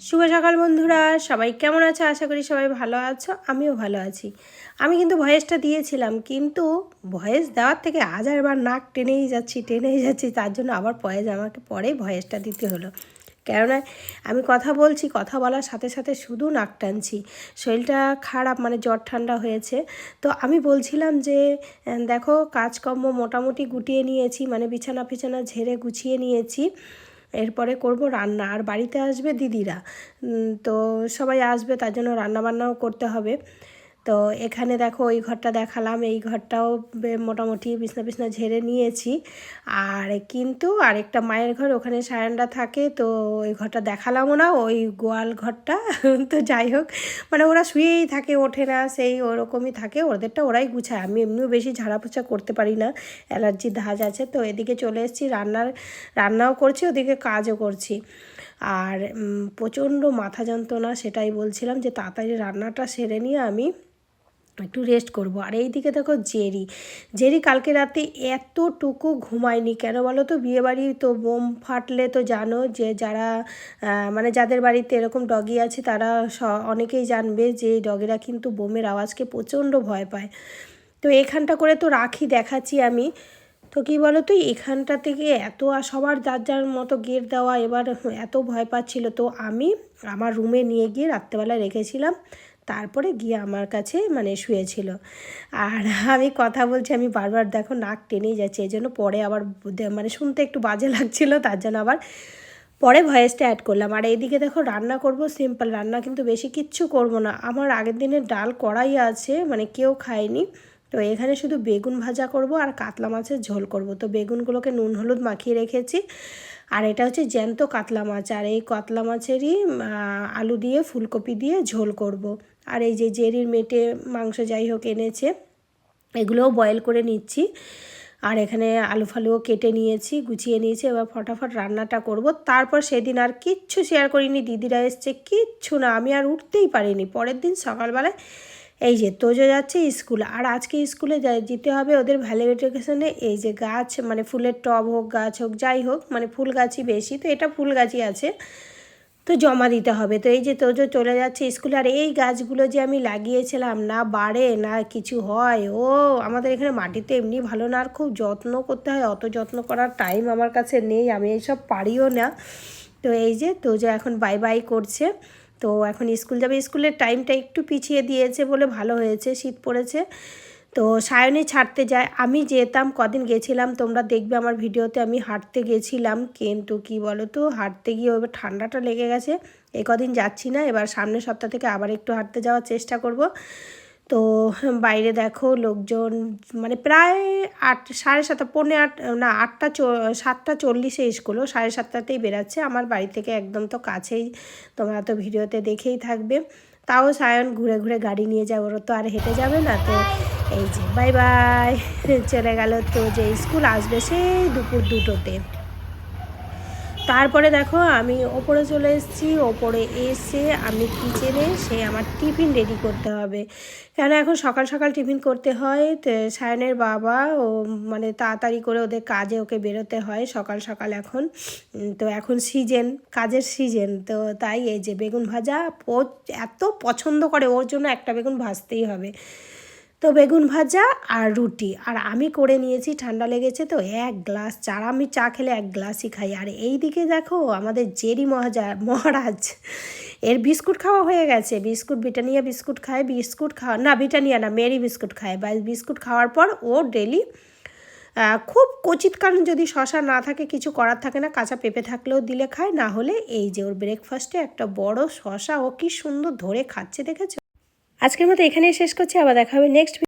শুভ সকাল বন্ধুরা, সবাই কেমন আছো? আশা করি সবাই ভালো আছো। আমিও ভালো আছি। আমি কিন্তু ভয়েসটা দিয়েছিলাম, কিন্তু ভয়েস দেওয়ার থেকে হাজারবার নাক টেনেই যাচ্ছি। তার জন্য আবার আমাকে পরে ভয়েসটা দিতে হলো। কেননা আমি কথা বলছি, কথা বলার সাথে সাথে শুধু নাক টানছি। শরীরটা খারাপ, মানে জ্বর ঠান্ডা হয়েছে। তো আমি বলছিলাম যে দেখো, কাজকর্ম মোটামুটি গুটিয়ে নিয়েছি, মানে বিছানা ঝেড়ে গুছিয়ে নিয়েছি। এরপরে করব রান্না, আর বাড়িতে আসবে দিদিরা। তো সবাই আসবে, তার জন্য রান্নাবান্নাও করতে হবে। তো এখানে দেখো, ওই ঘরটা দেখালাম, এই ঘরটাও মোটামুটি বিছনা ঝেড়ে নিয়েছি। আর কিন্তু আরেকটা মায়ের ঘর, ওখানে সায়নরা থাকে, তো ওই ঘরটা দেখালামও না, ওই গোয়াল ঘরটা। তো যাই হোক, মানে ওরা শুয়েই থাকে, ওঠে না, সেই ওরকমই থাকে, ওদেরটা ওরাই গুছায়। আমি এমনিও বেশি ঝাড়াপোছা করতে পারি না, অ্যালার্জির ধাঁচ আছে। তো এদিকে চলে এসেছি, রান্নাও করছি, ওদিকে কাজও করছি। আর প্রচণ্ড মাথা যন্ত্রণা, সেটাই বলছিলাম যে তাড়াতাড়ি রান্নাটা সেরে নিয়ে আমি একটু রেস্ট করব। আর এই দিকে দেখো, জেরি কালকে রাতে এতটুকু ঘুমায়নি। কেন বলো তো? বিয়েবাড়ি তো বোম ফাটলে তো জানো, যে যারা মানে যাদের বাড়িতে এরকম ডগি আছে তারা অনেকেই জানবে যে ডগিরা কিন্তু বোমের আওয়াজকে প্রচণ্ড ভয় পায়। তো এখানটা করে তো রাখি, দেখাচ্ছি আমি। তো কী বলো তো, এখানটা থেকে এত, আর সবার যার মতো গেট দেওয়া, এবার এত ভয় পাচ্ছিল। তো আমি আমার রুমে নিয়ে গিয়ে রাত্রেবেলা রেখেছিলাম, তারপরে গিয়ে আমার কাছে মানে শুয়েছিল। আর আমি কথা বলছি, আমি বারবার দেখো নাক টেনেই যাচ্ছে, এই জন্য পরে আবার মানে শুনতে একটু বাজে লাগছিল, তার জন্য আবার পরে ভয়েসটা অ্যাড করলাম। আর এইদিকে দেখো, রান্না করব সিম্পল রান্না, কিন্তু বেশি কিচ্ছু করব না। আমার আগের দিনের ডাল কড়াই আছে, মানে কেউ খায়নি। তো এখানে শুধু বেগুন ভাজা করব আর কাতলা মাছের ঝোল করব। তো বেগুনগুলোকে নুন হলুদ মাখিয়ে রেখেছি। আর এটা হচ্ছে জ্যান্ত কাতলা মাছ, আর এই কাতলা মাছেরই আলু দিয়ে ফুলকপি দিয়ে ঝোল করব। আর এই যে জেরির মেটে মাংস যাই হোক এনেছে, এগুলোও বয়েল করে নিচ্ছি। আর এখানে আলু ফালুও কেটে নিয়েছি, গুছিয়ে নিয়েছি। এবার ফটাফট রান্নাটা করব। তারপর সেদিন আর কিচ্ছু শেয়ার করিনি, দিদিরা এসছে, কিচ্ছু না। আমি আর উঠতেই পারিনি। পরের দিন সকালবেলায় এই যে তোজো যাচ্ছে স্কুল, আর আজকে স্কুলে যেতে হবে ওদের ভ্যালিডেশনে। এই যে গাছ, মানে ফুলের টব হোক, গাছ হোক, যাই হোক, মানে ফুল গাছই বেশি, তো এটা ফুল গাছই আছে, তো জমা দিতে হবে। তো এই যে তোজো চলে যাচ্ছে স্কুলে। আর এই গাছগুলো যে আমি লাগিয়েছিলাম, না বাড়ে না কিছু হয়। আমাদের এখানে মাটিতে এমনি ভালো না, আর খুব যত্ন করতে হয়। অত যত্ন করার টাইম আমার কাছে নেই, আমি এইসব পারিও না। তো এই যে তোজো এখন বাই বাই করছে। তো এখন স্কুল যাবে, স্কুলের টাইমটা একটু পিছিয়ে দিয়েছে বলে ভালো হয়েছে, শীত পড়েছে। তো সায়নী ছাড়তে যায়, আমি যেতাম, কদিন গেছিলাম, তোমরা দেখবে আমার ভিডিওতে, আমি হাঁটতে গেছিলাম। কিন্তু কি বলো তো, হাঁটতে গিয়ে এবার ঠান্ডাটা লেগে গেছে, এই কদিন যাচ্ছি না। এবার সামনের সপ্তাহ থেকে আবার একটু হাঁটতে যাওয়ার চেষ্টা করব। তো বাইরে দেখো লোকজন, মানে প্রায় 7:30, পৌনে 8, না 7:40 স্কুলও, 7:30তেই বেরাচ্ছে আমার বাড়ি থেকে, একদম তো কাছেই, তোমরা তো ভিডিওতে দেখেই থাকবে। তাও সায়ন ঘুরে ঘুরে গাড়ি নিয়ে যায়, ওরা তো আর হেঁটে যাবে না। তো এই যে বাই বাই চলে গেল। তো যে স্কুল আসবে সেই দুপুর 2টোতে। তারপরে দেখো, আমি ওপরে চলে এসেছি। ওপরে এসে আমি কিচেনে আমার টিফিন রেডি করতে হবে, কেন এখন সকাল সকাল টিফিন করতে হয়। তো সায়নের বাবা মানে তাড়াতাড়ি করে ওদের কাজে ওকে বেরোতে হয় সকাল সকাল এখন। তো এখন কাজের সিজন, তো তাই এই যে বেগুন ভাজা ও এত পছন্দ করে, ওর জন্য একটা বেগুন ভাজতেই হবে। তো বেগুন ভাজা আর রুটি, আর আমি করে নিয়েছি, ঠান্ডা লেগেছে তো 1 গ্লাস চা। আমি চা খেলে 1 গ্লাসই খাই। আর এই দিকে দেখো, আমাদের জেরি মহারাজ, এর বিস্কুট খাওয়া হয়ে গেছে। ব্রিটানিয়া বিস্কুট খায়, ব্রিটানিয়া না, মেরি বিস্কুট খায়। বা বিস্কুট খাওয়ার পর ও ডেলি খুব কচিত কারণ যদি শশা না থাকে, কিছু করার থাকে না, কাঁচা পেঁপে থাকলেও দিলে খায়, না হলে এই যে ওর ব্রেকফাস্টে একটা বড় শশা ও কি সুন্দর ধরে খাচ্ছে, দেখেছো? আজকের মতো এখানেই শেষ করছি, আবার দেখা হবে নেক্সট